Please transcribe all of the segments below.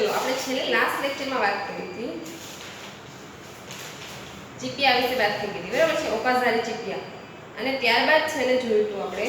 चलो આપણે છેલ્લે લાસ્ટ લેક્ચરમાં વાત કરી હતી ચીપિયા વિશે વાત થઈ ગઈ બરાબર છે ઓકાઝારી ચીપિયા અને ત્યારબાદ છેલ્લે જોયું હતું આપણે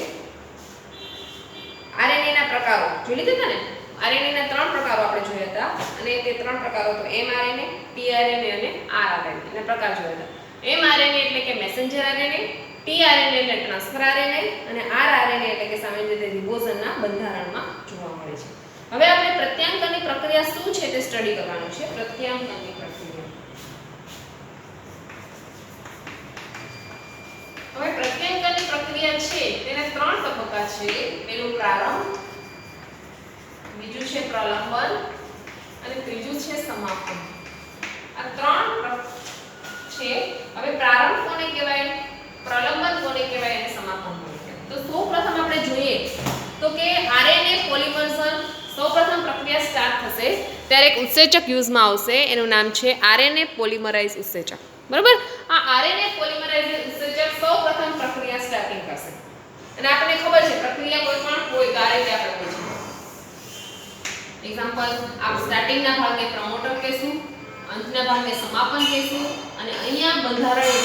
આરએનએ ના પ્રકારો જોઈ લીધા હતા ને આરએનએ ના ત્રણ પ્રકારો આપણે જોયા હતા અને તે ત્રણ પ્રકારો તો એમઆરએનએ ટીઆરએનએ અને આરઆરએનએ ના પ્રકાર જોયા હતા એમઆરએનએ એટલે કે મેસેન્જર આરએનએ ટીઆરએનએ એટલે ટ્રાન્સફર આરએનએ અને આરઆરએનએ એટલે કે સામાન્ય રીતે રિબોઝોમના બંધારણમાં જોવા મળે છે હવે આપણે પ્રત્યાંકનની પ્રક્રિયા શું છે તે સ્ટડી કરવાનું છે પ્રત્યાંકનની પ્રક્રિયા હવે પ્રત્યાંકનની પ્રક્રિયા છે તેના ત્રણ તબક્કા છે પહેલું પ્રારંભ બીજું છે પ્રલંબન અને ત્રીજું છે સમાપન આ ત્રણ છે હવે પ્રારંભ કોને કહેવાય પ્રલંબન કોને કહેવાય અને સમાપન કોને કહેવાય તો સૌપ્રથમ આપણે જોઈએ તો કે આરએનએ પોલિમર્ઝન સૌપ્રથમ પ્રક્રિયા સ્ટાર્ટ થશે ત્યારે એક ઉત્સેચક યુઝમાં આવશે એનું નામ છે આરએનએ પોલિમરાઇઝ ઉત્સેચક બરાબર આ આરએનએ પોલિમરાઇઝ ઉત્સેચક સૌપ્રથમ પ્રક્રિયા સ્ટાર્ટિંગ કરશે અને આપણને ખબર છે પ્રક્રિયા કોઈ રીતે આપણે હોય છે એક્ઝામ્પલ આપ સ્ટાર્ટિંગના ભાગને પ્રમોટર કહેશું અંતના ભાગને સમાપન કહેશું અને અહીંયા બંધારણીય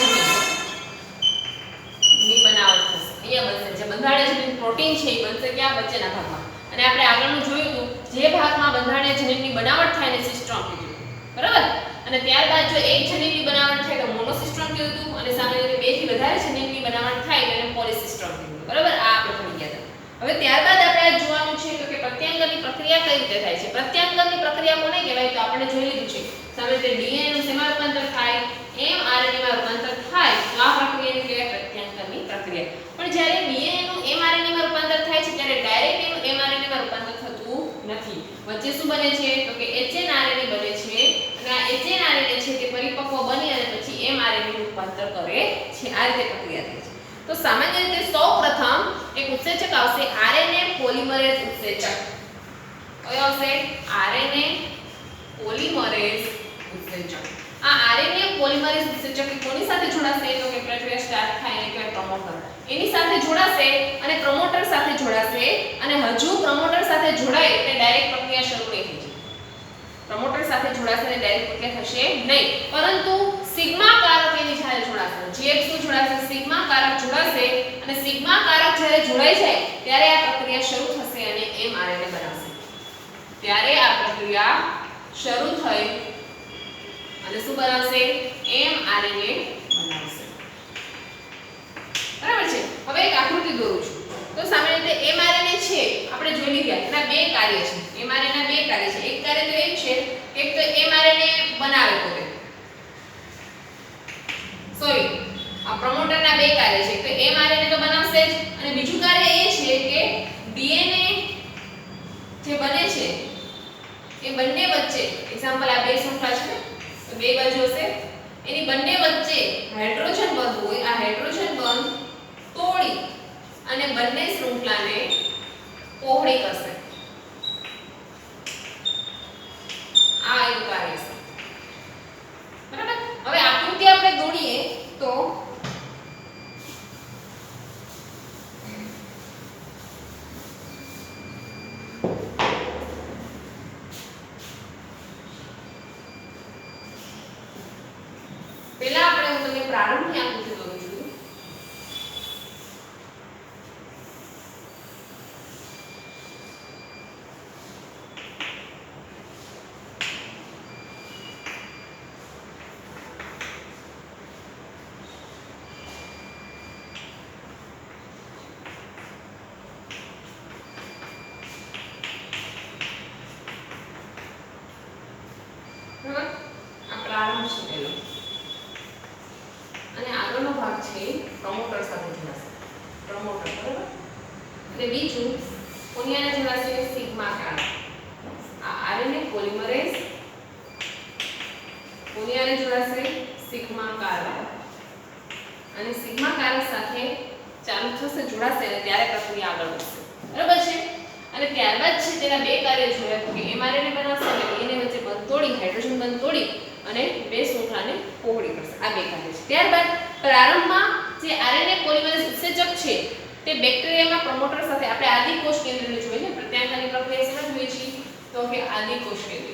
જનીનની બનાવટ થશે અહીંયા બનશે જે બંધારણીય જનીન પ્રોટીન છે એ બનશે ક્યાં વચ્ચેના ભાગમાં અને આપણે આગળનું જોયું હતું જે ભાગમાં બંધારણીય જનીનની બનાવટ થાય ને સિસ્ટ્રોમ કીધું બરાબર અને ત્યારબાદ જો એક જનીનની બનાવટ થાય તો મોનોસિસ્ટ્રોમ કીધું હતું અને સામાન્ય રીતે બે થી વધારે જનીનની બનાવટ થાય તો એને પોલિસિસ્ટ્રોમ કીધું બરાબર આ આપણે ભણી ગયા હતા હવે ત્યારબાદ આપણે જોવાનું છે તો કે પ્રત્યાંગનની પ્રક્રિયા કઈ રીતે થાય છે પ્રત્યાંગનની પ્રક્રિયા કોને કહેવાય તો આપણે જોઈ લીધું છે સામાન્ય રીતે ડીએનએ નું શેમાં રૂપાંતર થાય એમઆરએનએ માં રૂપાંતર થાય તો આ પ્રક્રિયાને કહેવાય પ્રત્યાંગનની પ્રક્રિયા પણ જ્યારે ડીએનએ નું એમઆરએનએ માં રૂપાંતર થાય છે ત્યારે ડાયરેક્ટ એનું એમઆરએનએ માં રૂપાંતર થતું નથી વચ્ચે શું બને છે તો કે એચએનઆરએનએ બને છે અને આ એચએનઆરએનએ છે તે પરિપક્વ બની અને પછી એમઆરએનએ નું રૂપાંતર કરે છે આ રીતે પ્રક્રિયા થાય છે તો સામાન્ય રીતે સૌપ્રથમ એક ઉત્સેચક આવશે આરએનએ પોલિમરેઝ ઉત્સેચક કયો આવશે આરએનએ પોલિમરેઝ ઉત્સેચક આ આરએનએ પોલિમરેઝ ઉત્સેચક કોની સાથે જોડાશે તો કે પ્રક્રિયા સ્ટાર્ટ થાય એટલે કે પ્રમોટર એની સાથે જોડાશે અને પ્રમોટર સાથે જોડાશે અને હજુ પ્રમોટર સાથે જોડાય એટલે ડાયરેક્ટ પ્રક્રિયા શરૂ નહીં થઈ જાય પ્રમોટર સાથે જોડાશે અને ડાયરેક્ટ પ્રક્રિયા થશે નહીં પરંતુ સિગ્મા કારક એની સાથે જોડાશે જે શું જોડાશે સિગ્મા કારક જોડાશે અને સિગ્મા કારક જ્યારે જોડાઈ જાય ત્યારે આ પ્રક્રિયા શરૂ થશે અને એમઆરએનએ બનાવશે ત્યારે આ પ્રક્રિયા શરૂ થઈ અને શું બનાવશે એમઆરએનએ બનાવશે બરાબર છે હવે એક આકૃતિ દોરું છું તો સામાન્ય રીતે એમઆરએનએ છે આપણે જોઈ લીધા એના બે કાર્ય છે એમઆરએનએ ના બે કાર્ય છે એક કાર્ય તો એક છે કે એક તો એમઆરએનએ બનાવે પોતે સોરી આ પ્રમોટરના બે કાર્ય છે તો એમઆરએનએ તો બનાવશે જ અને બીજું કાર્ય એ છે કે ડીએનએ જે બને છે એ બંને વચ્ચે એક્ઝામ્પલ આ બે શૃંખલા છે તો બે બાજુ હશે એની બંને વચ્ચે હાઇડ્રોજન બંધ હોય આ હાઇડ્રોજન બંધ તોડી અને બંને શૃંખલાને પહોળી કરશે આ એક કાર્ય છે બરાબર હવે આકૃતિ આપણે દોરીએ તો પહેલા આપણે હું તમને પ્રારંભની આકૃતિ દોરું છું આ પ્રારંભ છે પહેલો અને આગળનો ભાગ છે પ્રમોટર સાથે જોડાશે પ્રમોટર બરાબર અને બીજું કોનિયાને જોડાશે સિગ્મા કારક આ આરએનએ પોલિમરેઝ કોનિયાને જોડાશે સિગ્મા કારક અને સિગ્મા કારક સાથે ચાલુ થશે જોડાશે અને ત્યારે પ્રક્રિયા આગળ વધશે બરાબર છે અને ત્યારબાદ છે તેના બે કાર્ય જોયા તો કે એમઆરએનએ બનાવશે અને એને વચ્ચે બંધ તોડી હાઇડ્રોજન બંધ તોડી અને બે શૃંખલાને પહોળી કરશે આ બે કાર્ય છે ત્યારબાદ પ્રારંભમાં જે આરએનએ પોલિમરેઝ ઉત્સેચક છે તે બેક્ટેરિયામાં પ્રમોટર સાથે આપણે આદિકોષ કેન્દ્રને જોઈએ ને પ્રત્યાંગનની પ્રક્રિયા શેમાં જોઈએ છીએ તો કે આદિકોષ કેન્દ્ર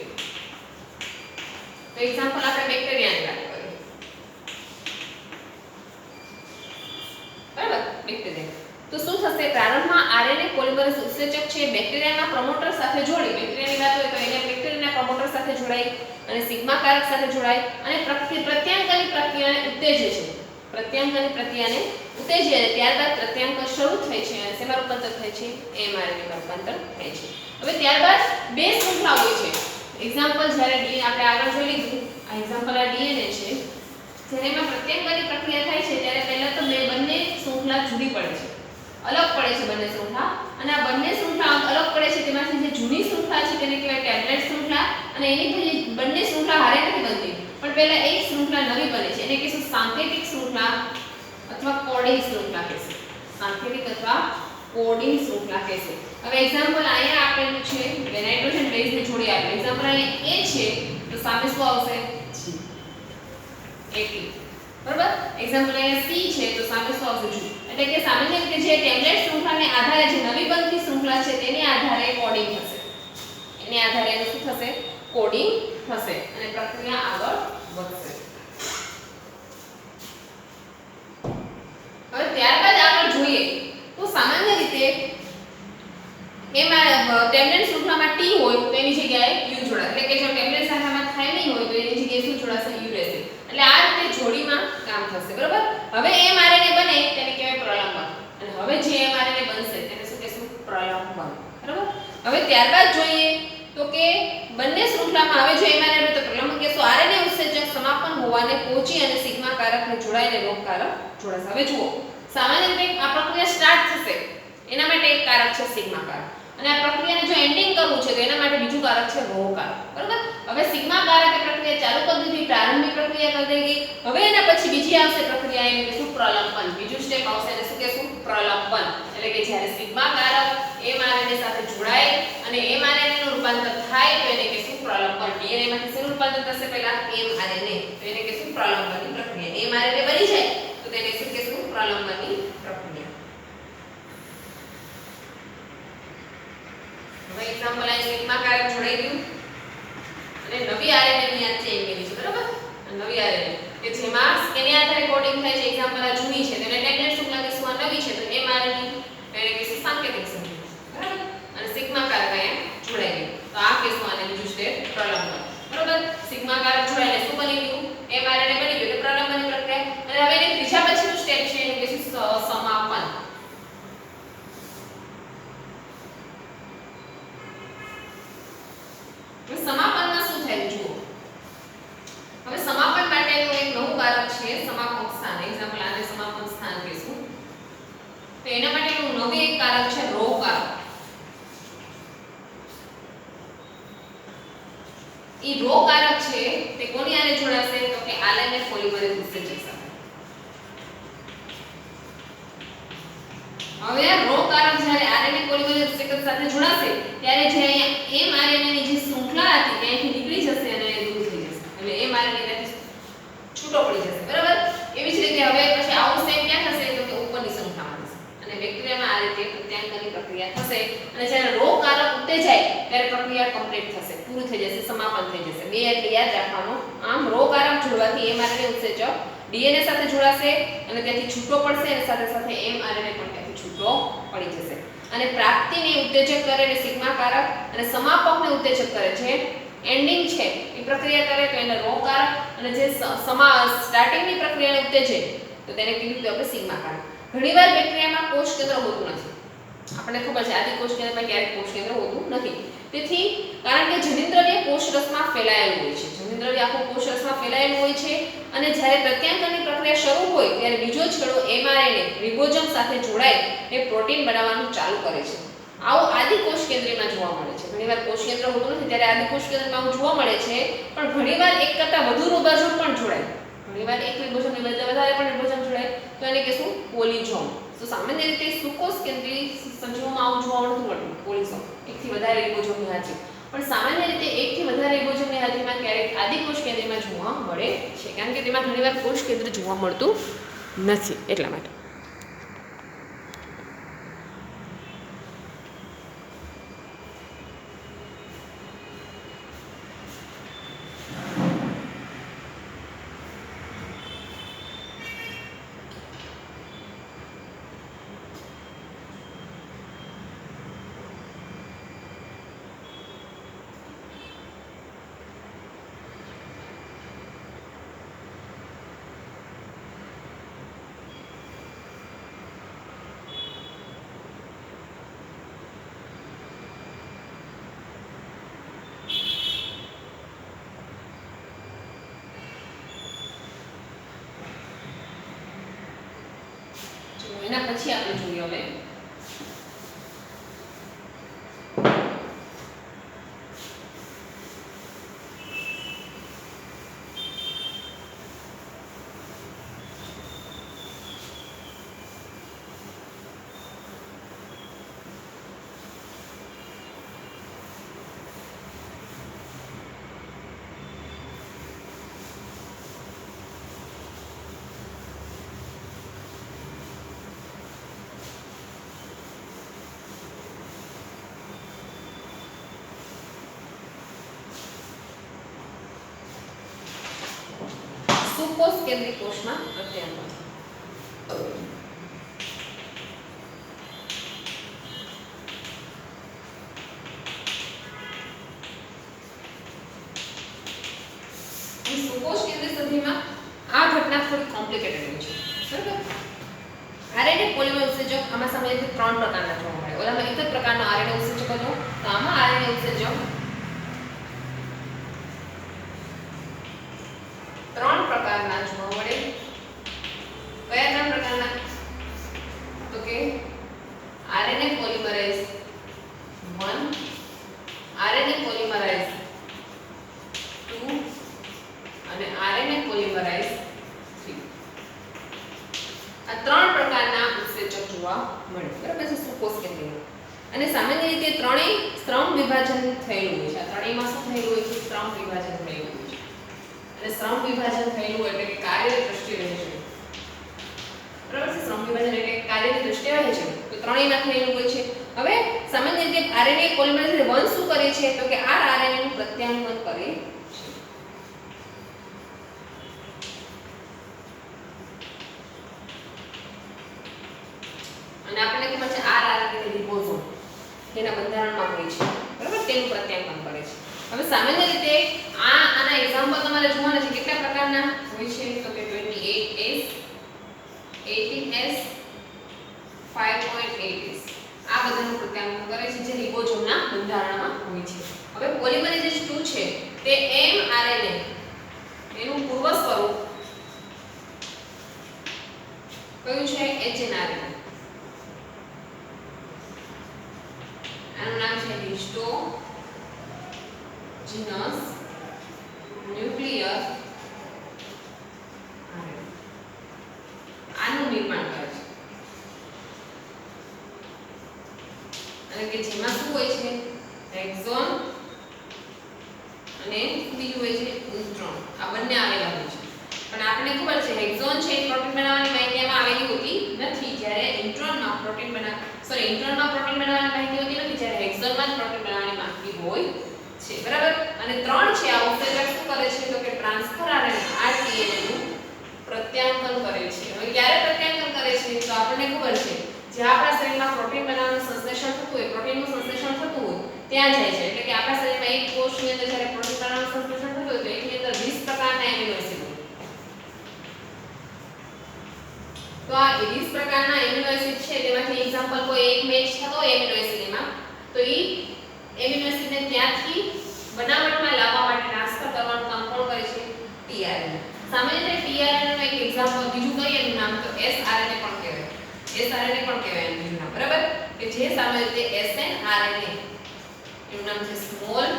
તો એક્ઝામ્પલ આપણે બેક્ટેરિયાની વાત કરીએ. બરાબર, બેક્ટેરિયા. તો શું થશે? પ્રારંભમાં આરએનએ પોલિમરેઝ ઉત્સેચક છે બેક્ટેરિયાના પ્રમોટર સાથે જોડી, બેક્ટેરિયાની વાત હોય તો એને બેક્ટેરિયાના પ્રમોટર સાથે જોડાય અને સિગ્મા કારક સાથે જોડાય અને પ્રત્યાંગની પ્રક્રિયાને ઉત્તેજે છે. પ્રત્યાંગની પ્રક્રિયાને ઉત્તેજે અને ત્યારબાદ પ્રત્યાંગ શરૂ થાય છે અને શેમાં રૂપાંતર થાય છે? એમઆરએનએ રૂપાંતર થાય છે. હવે ત્યારબાદ બે શૃંખલા હોય છે. એક્ઝામ્પલ જ્યારે ડીએનએ આપણે આગળ જોઈ લીધું, આ એક્ઝામ્પલ આ ડીએનએ છે. જ્યારે એમાં પ્રત્યાંગની પ્રક્રિયા થાય છે ત્યારે પહેલા તો બંને શૃંખલા જુદી પડે છે, અલગ પડે છે બંને શૃંખલા. અને આ બંને શૃંખલા અલગ પડે છે તેમાંથી જે જૂની શૃંખલા છે તેને કહેવાય ટેમ્પલેટ શૃંખલા અને એની પછી બંને શૃંખલા હારે નથી બનતી પણ પહેલા એક શૃંખલા નવી બને છે એને કહેશું સાંકેતિક શૃંખલા અથવા કોડિંગ શૃંખલા કહેશું. સાંકેતિક અથવા કોડિંગ શૃંખલા કહેશું. હવે એક્ઝામ્પલ અહીંયા આપેલું છે કે નાઇટ્રોજન બેઝને જોડી આપેલું. એક્ઝામ્પલ અહીંયા A છે તો સામે શું આવશે? G. AT. બરાબર, એક્ઝામ્પલ અહીંયા C છે તો સામે શું આવશે? G. એટલે કે સામાન્ય રીતે જે ટેમ્પલેટ શૃંખલાને આધારે જે નવી બનતી શૃંખલા છે તેની આધારે કોડિંગ થશે. એની આધારે એનું શું થશે? કોડિંગ થશે અને પ્રક્રિયા આગળ વધશે. હવે ત્યારબાદ આગળ જોઈએ તો સામાન્ય રીતે એમાં ટેમ્પલેટ શૃંખલામાં T હોય તો એની જગ્યાએ U જોડાશે. એટલે કે જો ટેમ્પલેટ શાખામાં થાઇમિન હોય તો એની જગ્યાએ શું જોડાશે? યુરેસિલ. એટલે આ રીતે જોડીમાં કામ થશે. બરાબર, હવે mRNA બને તેને કહેવાય પ્રલંબન અને હવે જે mRNA બનશે તેને શું કહેશું? પ્રલંબન. બરાબર, હવે ત્યારબાદ જોઈએ તો કે બંને શૃંખલામાં હવે જો mRNA તો પ્રલંબન કહેશું. RNA ઉત્સેચક સમાપન હોવાને પહોંચી અને સિગ્મા કારકને જોડાઈને રોગકારક જોડાશે. હવે જુઓ, સામાન્ય રીતે આ પ્રક્રિયા સ્ટાર્ટ થશે એના માટે એક કારક છે સિગ્મા કારક અને આ પ્રક્રિયાને જો એન્ડિંગ કરવું છે તો એના માટે બીજું કારક છે રોહ કારક. બરાબર, હવે સિગ્મા કારકે પ્રક્રિયા ચાલુ કરી દીધી, પ્રારંભિક પ્રક્રિયા કરી દેવી. હવે એના પછી બીજી આવશે પ્રક્રિયા એને કહેશું પ્રલંબન. બીજું સ્ટેપ આવશે એને શું કહેશું? પ્રલંબન. એટલે કે જ્યારે સિગ્મા કારક mRNA સાથે જોડાય અને mRNA નું રૂપાંતર થાય તો એને કહેશું પ્રલંબન. DNA માંથી શેનું રૂપાંતર થશે? પહેલા mRNA. તો એને કહેશું પ્રલંબનની પ્રક્રિયા. mRNA બની જાય તો તેને શું કહેશું? પ્રલંબનની પ્રક્રિયા. હવે એક્ઝામ્પલ આ સિગ્મા કારક જોડાઈ ગયું અને નવી RNA ની યાદ ચેન્જ કરી છે. બરાબર, નવી RNA કે જેમાં એની આધારે કોડિંગ થાય છે. એક્ઝામ્પલ આ જૂની છે તેને ટેમ્પલેટ શૃંખલા કહેશું, આ નવી છે તો mRNA એને કહેશું સાંકેતિક શૃંખલા. બરાબર, અને સિગ્મા કારક અહીંયા જોડાઈ ગયું તો આ કહેશું આને બીજું સ્ટેપ પ્રલંબન. બરાબર, સિગ્મા કારક જોડાઈને શું બની ગયું? mRNA બની ગયું એટલે પ્રલંબનની પ્રક્રિયા. અને હવે એને ત્રીજા પછીનું સ્ટેપ છે એને કહેશું સમાપન. સમાપનમાં શું થાય જુઓ. હવે સમાપન માટેનું એક નવું કારક છે સમાપક સ્થાન. એક્ઝામ્પલ આને સમાપન સ્થાન કહેશું. તો એના માટેનું નવું એક કારક છે રોહ કારક. ઈ રોહ કારક છે તે કોની આને જોડાશે? તો કે આરએનએ પોલિમરેઝ ઉત્સેચક સાથે. હવે આ રોહ કારક જ્યારે આરએનએ પોલિમરેઝ ઉત્સેચક સાથે જોડાશે ત્યારે જે અહીંયા mRNA ની જે શૃંખલા હતી ત્યાંથી નીકળી જશે અને દૂર થઈ જશે. એટલે mRNA ત્યાંથી છૂટો પડી જશે. બરાબર, એવી જ રીતે હવે પછી આવું સેમ ક્યાં થશે? તો કે ઉપરની શૃંખલામાં થશે અને બેક્ટેરિયામાં આ રીતે પ્રત્યાંગની પ્રક્રિયા થશે અને જ્યારે રોહ કારક ઉત્તેજાય ત્યારે પ્રક્રિયા કમ્પ્લીટ થશે, પૂરું થઈ જશે, સમાપન થઈ જશે. બે એટલે યાદ રાખવાનું. આમ રોહ કારક જોડવાથી mRNA ઉત્સેચક DNA સાથે જોડાશે અને ત્યાંથી છૂટો પડશે અને સાથે સાથે mRNA પણ ત્યાંથી છૂટો પડી જશે અને પ્રાપ્તિને ઉત્તેજક કરે એટલે સિગ્મા કારક અને સમાપકને ઉત્તેજક કરે છે એન્ડિંગ છે એ પ્રક્રિયા કરે તો એને રોહ કારક અને જે સ્ટાર્ટિંગની પ્રક્રિયાને ઉત્તેજે તો તેને કીધું કે આપણે સિગ્મા કારક. ઘણીવાર બેક્ટેરિયામાં કોષ કેન્દ્ર હોતું નથી. આપણને ખબર છે આદિ કોષ કેન્દ્રમાં ક્યારેક કોષ કેન્દ્ર હોતું નથી. તેથી કારણ કે જનીન્દ્રવ્ય કોષરસમાં ફેલાયેલું હોય છે. જનીન્દ્રવ્ય આખું કોષરસમાં ફેલાયેલું હોય છે અને જ્યારે પ્રત્યાંગની પ્રક્રિયા શરૂ હોય ત્યારે બીજો છેડો mRNA રિબોઝોમ સાથે જોડાય એ પ્રોટીન બનાવવાનું ચાલુ કરે છે. આવું આદિ કોષ કેન્દ્રમાં જોવા મળે છે. ઘણીવાર કોષ કેન્દ્ર હોતું નથી ત્યારે આદિ કોષ કેન્દ્રમાં આવું જોવા મળે છે પણ ઘણીવાર એક કરતાં વધુ રિબોઝોમ પણ જોડાય. ઘણીવાર એક રિબોઝોમની બદલે વધારે પણ રિબોઝોમ જોડાય તો એને કહેશું પોલિઝોમ. તો સામાન્ય રીતે સુકોષ કેન્દ્રી સંજીવોમાં આવું જોવા મળતું નથી. પોલિઝોમ એકથી વધારે રિબોઝોમની હાજરી પણ સામાન્ય રીતે એકથી વધારે રિબોઝોમની હાજરીમાં ક્યારેક આદિ કોષ કેન્દ્રમાં જોવા મળે છે કારણ કે તેમાં ઘણીવાર કોષ કેન્દ્ર જોવા મળતું નથી એટલા માટે. પછી આપણે જોઈએ હવે સુકોષ કેન્દ્રિત કોષમાં પ્રત્યાયન. સુકોષ કેન્દ્રિત સંધિમાં આ ઘટના થોડી કોમ્પ્લિકેટેડ હોય છે, બરાબર. આરએનએ પોલિમર ઉત્સેચક આમાં સામાન્યથી 3 પ્રકારના જોવા મળે. ઓલામાં એક જ પ્રકારનો આરએનએ ઉત્સેચક હતો, તો આમાં આરએનએ ઉત્સેચક 3 પ્રકારના જોવા મળે. કયા 3 પ્રકારના? તો કે આરએનએ પોલિમરેઝ 1, આરએનએ પોલિમરેઝ 2 અને આરએનએ પોલિમરેઝ 3. આ 3 પ્રકારના ઉત્સેચક જોવા મળે, બરાબર છે, સુકોષ કેન્દ્રિય. અને સામાન્ય રીતે ત્રણેય સ્ત્રમ વિભાજન થયેલું હોય છે. આ ત્રણેયમાં શું થયેલું હોય છે? સ્ત્રમ વિભાજન થયેલું હોય છે. અને સ્ત્રમ વિભાજન થયેલું એટલે કે કાર્યની દ્રષ્ટિએ રહે છે, બરાબર છે. સ્ત્રમ વિભાજન એટલે કાર્યની દ્રષ્ટિએ રહે છે, તો ત્રણેયમાં થયેલું હોય છે. હવે સામાન્ય રીતે આરએનએ પોલિમરેઝ 1 શું કરે છે? તો કે આ આરએનએ નું પ્રત્યાયન કરે છે. અને આપણને ખબર છે આ આરએનએ રિબોઝોમ તેના બંધારણમાં હોય છે, બરાબર, તેનું પ્રત્યાયન કરે છે. હવે સામાન્ય રીતે આના એક્ઝામ્પલ તમારે જોવાના છે. કેટલા પ્રકારના હોય છે? તો કે 28S 18S 5.8S આ બધાનું પ્રત્યાયન કરે છે, જે રિબોઝોમના બંધારણમાં હોય છે. હવે પોલિમરેઝ 2 છે તે mRNA એનું પૂર્વ સ્વરૂપ કયું છે? hnRNA. આનું નામ છે હિસ્ટોજીનસ ન્યુક્લિયર આરએનએ. આનું નિર્માણ કરે છે અને કે જેમાં શું હોય છે? હેક્ઝોન અને બીજું હોય છે ઇન્ટ્રોન. આ બંને આવેલા હોય છે. પણ આપણને ખબર છે હેક્ઝોન છે પ્રોટીન બનાવવાની માહિતીમાં આવેલી હોતી નથી, જ્યારે ઇન્ટ્રોનમાં પ્રોટીન ઇન્ટ્રોનમાં પ્રોટીન બનાવવાની માહિતી હોતી નથી, જ્યારે હેક્ઝોનમાં જ પ્રોટીન બનાવવાની માહિતી હોય છે, બરાબર. અને 3 છે આ ઉત્સેચક શું કરે છે? તો કે ટ્રાન્સફર આરએનએ આરટીએનએ નું પ્રત્યાયન કરે છે. હવે ક્યારે પ્રત્યાયન કરે છે? તો આપણને ખબર છે જે આપણા શરીરમાં પ્રોટીન બનાવવાનું સંશ્લેષણ થતું હોય, પ્રોટીનનું સંશ્લેષણ થતું હોય ત્યાં જાય છે. એટલે કે આપણા શરીરમાં એક કોષની અંદર જ્યારે પ્રોટીન બનાવવાનું સંશ્લેષણ થતું હોય તો એકની અંદર 20 પ્રકારના એમિનો એસિડ હોય. તો આ 20 પ્રકારના એમિનો એસિડ છે તેમાંથી એક્ઝામ્પલ કોઈ એક મેચ થતો હોય એમિનો એસિડ એમાં, તો ઈ એમિનો એસિડને ત્યાંથી બનાવટમાં લાવવા માટે ટ્રાન્સફર કરવાનું કામ કોણ કરે છે? tRNA. સામાન્ય રીતે tRNA નું એક એક્ઝામ્પલ બીજું કઈ એનું નામ તો sRNA પણ કહેવાય. sRNA પણ કહેવાય એનું બીજું નામ, બરાબર. કે જે સામાન્ય રીતે snRNA એનું નામ છે સ્મોલ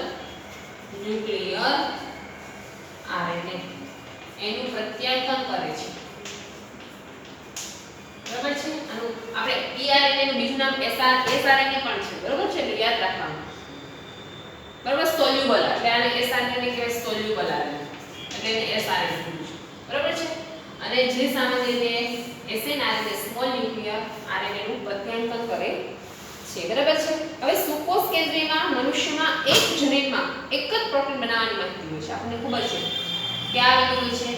ન્યુક્લિયર આરએનએ. એનું પ્રત્યાયન કરે છે, બરાબર છે. આનું આપણે tRNA નું બીજું નામ sRNA પણ છે, બરાબર છે, એટલે યાદ રાખવાનું, બરાબર. સોલ્યુબલ એટલે આને sRNA ને કહેવાય સોલ્યુબલ આરએનએ, એટલે એને sRNA કીધું છે, બરાબર છે. અને જે સામાન્ય રીતે snRNA સ્મોલ ન્યુક્લિયર આરએનએ નું પ્રત્યાયન કરે છે, બરાબર છે. હવે સુકોષ કેન્દ્રીયમાં મનુષ્યમાં એક જનીનમાં એક જ પ્રોટીન બનાવવાની માહિતી હોય છે. આપણને ખબર છે કે આ બિંદુ હોય છે.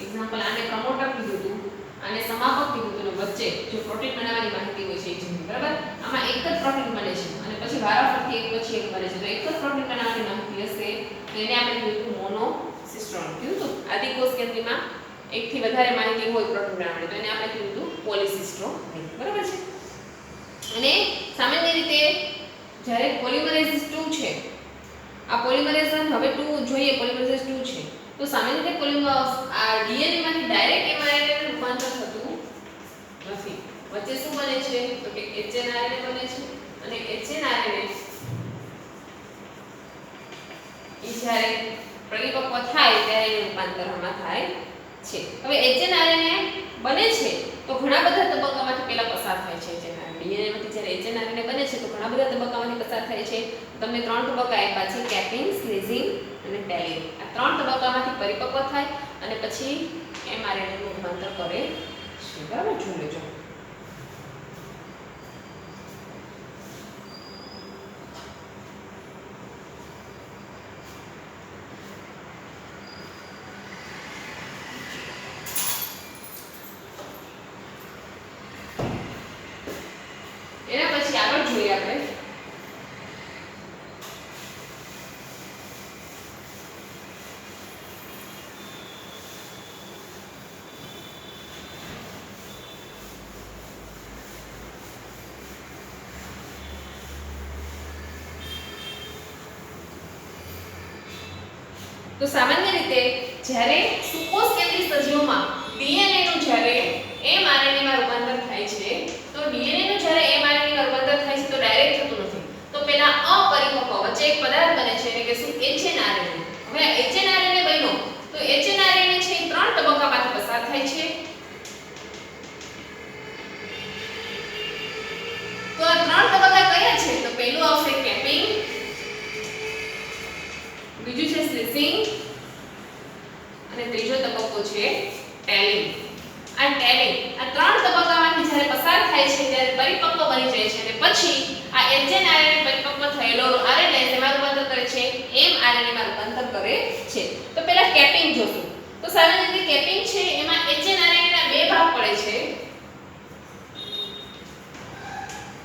એક્ઝામ્પલ આને પ્રમોટર કીધું હતું, આને સમાપક કીધું હતું, વચ્ચે જો પ્રોટીન બનાવવાની માહિતી હોય છે એક જનીન, બરાબર. આમાં એક જ પ્રોટીન બને છે અને પછી વારાફરતી એક પછી એક બને છે. તો એક જ પ્રોટીન બનાવવાની માહિતી હશે તો એને આપણે કીધું હતું મોનોસિસ્ટોન. કીધું હતું આદિકોષ કેન્દ્રીયમાં એકથી વધારે માહિતી હોય પ્રોટીન બનાવવાની તો એને આપણે કીધું હતું પોલિસિસ્ટોન, બરાબર છે. અને સામાન્ય રીતે જ્યારે પોલિમરેઝ 2 છે, આ પોલિમરેઝ હવે 2 જોઈએ, પોલિમરેઝ 2 છે તો સામાન્ય રીતે આ ડીએનએ માંથી ડાયરેક્ટ એમઆરએનએ રૂપાંતર થતું નથી. વચ્ચે શું બને છે તો કે HNRNA બને છે અને HNRNA ઈ જ્યારે પરિપક્વ થાય ત્યારે એનું રૂપાંતર આમાં થાય છે. હવે HNRNA બને છે તો ઘણા બધા તબક્કામાંથી પહેલા પસાર થાય છે. DNA માંથી જ્યારે HNRNA બને છે તો ઘણા બધા તબક્કામાંથી પસાર થાય છે. તમને 3 તબક્કા આપ્યા છે, કેપિંગ, સ્લીઝિંગ અને ટેલિંગ. આ 3 તબક્કામાંથી પરિપક્વ થાય અને પછી mRNA નું રૂપાંતર કરે છે. બરાબર, જોઈ લેજો. એના પછી આગળ જોઈએ આપણે તો સામાન્ય રીતે જ્યારે સુકોષ કેન્દ્રિત સજીવોમાં DNA નું જ્યારે mRNA માં રૂપાંતર થાય છે તો DNA નું જ્યારે mRNA માં રૂપાંતર થાય છે તો ડાયરેક્ટ થતું નથી. તો પેલા અપરિપક્વ વચ્ચે એક પદાર્થ બને છે એટલે કે શું HNRNA. હવે HNRNA બન્યો તો HNRNA છે 3 તબક્કામાંથી પસાર થાય છે. તો આ 3 તબક્કા કયા છે તો પહેલું આવશે કેપિંગ, બીજું છે સ્લીઝિંગ અને ત્રીજો તબક્કો છે ટેલિંગ. આ ટેલિંગ આ 3 તબક્કામાંથી જ્યારે પસાર થાય છે ત્યારે પરિપક્વ બની જાય છે અને પછી આ HNRNA પરિપક્વ થયેલો RNA તેમાં રૂપાંતર કરે છે mRNA માં રૂપાંતર કરે છે. તો પહેલા કેપિંગ જોશું. તો સામાન્ય રીતે કેપિંગ છે એમાં HNRNA ના બે ભાગ પડે છે.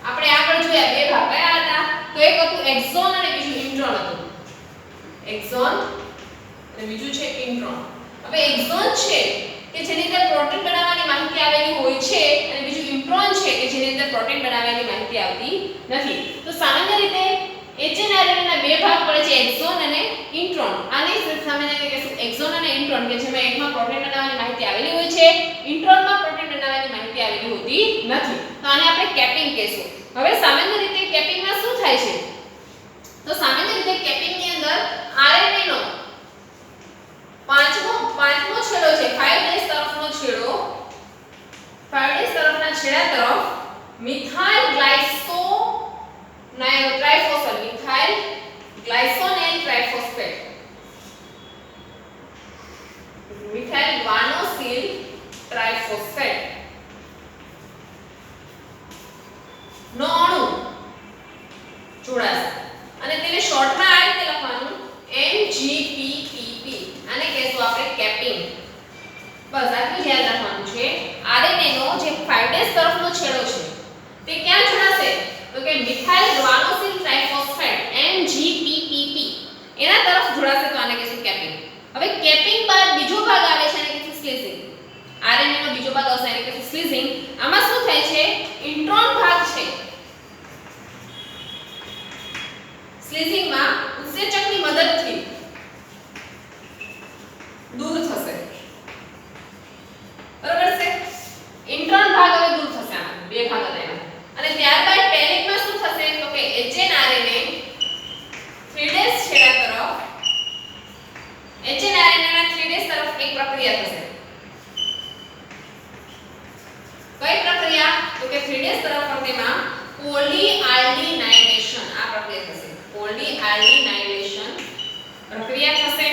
આપણે આગળ જોયા બે ભાગ કયા હતા તો એક હતું એક્ઝોન અને બીજું ઇન્ટ્રોન હતું. એક્ઝોન અને બીજું છે ઇન્ટ્રોન. હવે એક્ઝોન છે કે જેની અંદર પ્રોટીન બનાવવાની માહિતી આવેલી હોય છે અને બીજું ઇન્ટ્રોન છે કે જેની અંદર પ્રોટીન બનાવવાની માહિતી આવતી નથી. તો સામાન્ય રીતે HNRNA ના બે ભાગ પડે છે, એક્ઝોન અને ઇન્ટ્રોન. આને સામાન્ય રીતે કહેશું એક્ઝોન અને ઇન્ટ્રોન કે જેમાં એકમાં પ્રોટીન બનાવવાની માહિતી આવેલી હોય છે, ઇન્ટ્રોનમાં પ્રોટીન બનાવવાની માહિતી આવેલી હોતી નથી. તો આને આપણે કેપિંગ કહેશું. હવે સામાન્ય રીતે કેપિંગમાં શું થાય છે તો સામાન્ય રીતે કેપિંગ ની અંદર RNA નો પાંચમો છેડો છે 5' તરફનો છેડો 5' તરફના છેડા તરફ મિથાઇલ ગ્લાયસોનેલ ટ્રાઇફોસ્ફેટ મિથાઇલ ગ્વાનોસિલ ટ્રાઇફોસ્ફેટ નો અણુ જોડાશે અને તેને શોર્ટમાં આ રીતે લખવાનું MGPPP. આને કહેશું આપણે કેપિંગ. બસ આટલું યાદ રાખવાનું છે. RNA નો જે 5' તરફનો છેડો છે તે ક્યાં જોડાશે તો કે મિથાઇલ ગ્વાનોસિલ ટ્રાઇફોસ્ફેટ MGPPP એના તરફ જોડાશે તો આને કહેશું કેપિંગ. હવે કેપિંગ બાદ બીજો ભાગ આવે છે આને કહેશું સ્લીઝિંગ. RNA નો બીજો ભાગ આવશે આને કહેશું સ્લીઝિંગ. આમાં શું થાય છે ઇન્ટ્રોન ભાગ છે સ્લીઝિંગ માં ઉત્સેચકની મદદથી દૂર થશે. બરાબર છે. ઇન્ટ્રોન ભાગ હવે દૂર થશે. આમાં બે ભાગ હતા એમાં. અને ત્યારબાદ ટેલિંગ માં શું થશે તો કે HNRNA 3' છેડા તરફ HNRNA ના 3' તરફ એક પ્રક્રિયા થશે. કઈ પ્રક્રિયા તો કે 3' તરફ તેમાં પોલીઆલ્ડિનાઇલેશન આ પ્રક્રિયા થશે. પોલીઆલ્ડિનાઇલેશન પ્રક્રિયા થશે.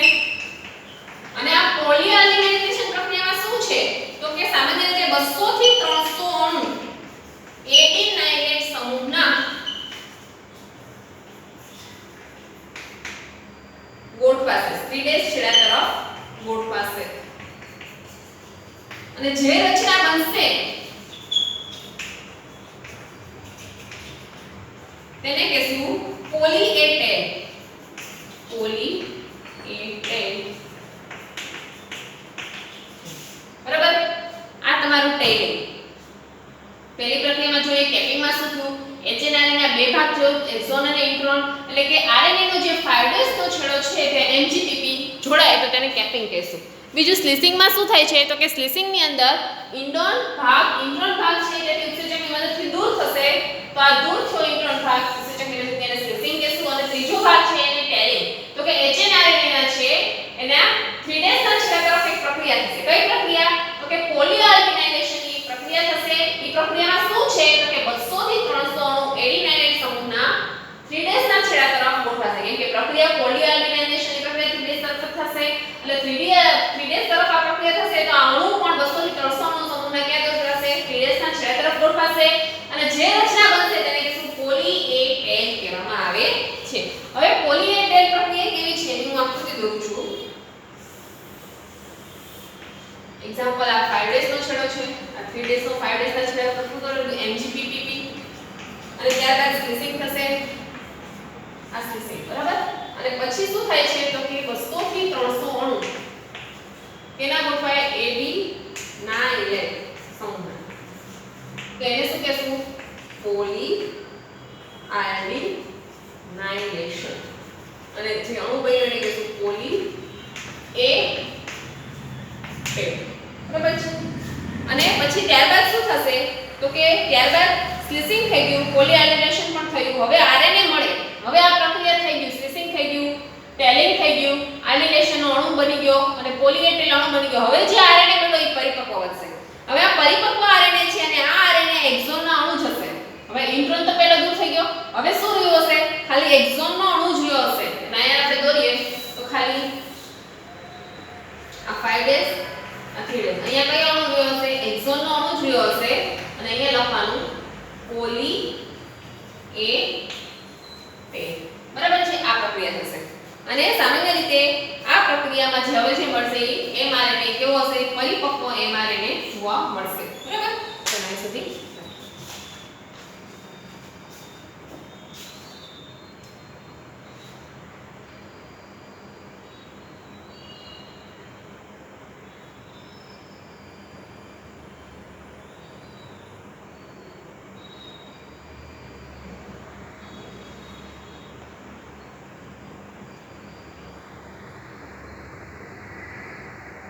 અને આ પોલીઆલ્ડિનાઇલેશન પ્રક્રિયામાં શું છે તો કે સામાન્ય રીતે 200 થી 300 અણુ એડિનાઇલેટ સમૂહના ગોઠવાશે 3' છેડા તરફ ગોઠવાશે. અને જે રચના બનશે તેને કહેશું પોલી એ ટેગ. બરાબર. આ તમારું ટેગિંગ. પહેલી પ્રક્રિયામાં જોઈએ કેપિંગમાં શું થયું HNRNA ના બે ભાગ થયો એક્ઝોન અને ઇન્ટ્રોન એટલે કે RNA નો જે 5' નો છેડો છે તે MGPP જોડાય તો તેને કેપિંગ કહેશું. બીજું સ્લિસિંગમાં શું થાય છે તો કે સ્લિસિંગની અંદર ઇન્ટ્રોન ભાગ છે એટલે ઉત્સેચકની મદદથી દૂર થશે તો આ દૂર થયો ઇન્ટ્રોન ભાગ ઉત્સેચકની મદદથી એને સ્લિસિંગ કહેશું અને ત્રીજો ભાગ છે એને ટેલિંગ તો કે HNRNA ના છે એના 3' ના છેડા તરફ એક પ્રક્રિયા થશે કઈ પ્રક્રિયા તો કે પોલીઆલ્બિનાઇઝેશનની પ્રક્રિયા થશે એ પ્રક્રિયામાં શું છે તો કે 200 થી 300 અણુ એડિનાઇલેટ સમૂહના 3' ના છેડા તરફ ગોઠવાશે કેમ કે પ્રક્રિયા પોલીઆલ્બિનાઇઝેશનની પ્રક્રિયા 3' તરફ થશે એટલે 3' તરફ આ પ્રક્રિયા થશે તો આ અણુ પણ 200 થી 300 અણુ સમૂહના ક્યાં ગોઠવાશે 3' ના છેડા તરફ ગોઠવાશે અને જે રચના બનશે તેને કહેશું પોલી એ ટેલ કહેવામાં આવે છે હવે પોલી એ ટેલ પ્રક્રિયા કેવી છે હું આકૃતિ દોરું છું એક્ઝામ્પલ આ 5' નો છેડો છે આ 3' નો 5' ના છેડા પર શું કરેલું MGPPP અને ત્યારબાદ સ્લિસિંગ થશે આ સ્લિસિંગ બરાબર અને પછી શું થાય છે તો કે 200 થી 300 અણુ કેના ગોઠવાય AB ના ઇલેક્ટ સમૂહ તો એને શું કહેશું પોલી આયનિલાઇઝેશન અને જે અણુ બન્યો એને કહેશું પોલી એ ટેલ બરાબર છે અને પછી ત્યારબાદ શું થશે તો કે ત્યારબાદ સ્લિસિંગ થઈ ગયું પોલી આયનિલાઇઝેશન પણ થયું હવે RNA મળે હવે આ પ્રક્રિયા થઈ ગયું સ્લિસિંગ થઈ ગયું ટેલિંગ થઈ ગયું આયનિલાઇઝેશન નો અણુ બની ગયો અને પોલી એ ટેલ અણુ બની ગયો હવે જે RNA બન્યો એ પરિપક્વ બનશે હવે આ પરિપક્વ RNA છે અને આ RNA એક્ઝોન ના અણુ જ હશે હવે ઇન્ટ્રોન તો પહેલા દૂર થઈ ગયો હવે શું રહ્યું હશે ખાલી એક્ઝોન નો અણુ જ રહ્યો હશે અને અહીંયા આપણે દોરીએ તો ખાલી આ 5' આ 3' અહીંયા કયો અણુ રહ્યો હશે એક્ઝોન નો અણુ જ રહ્યો હશે અને અહીંયા લખવાનું પોલી એ ટેલ બરાબર છે આ પ્રક્રિયા થશે અને સામાન્ય રીતે આ પ્રક્રિયામાં જે હવે જે મળશે એ mRNA કેવો હશે પરિપક્વ mRNA જોવા મળશે બરાબર તો અહીં સુધી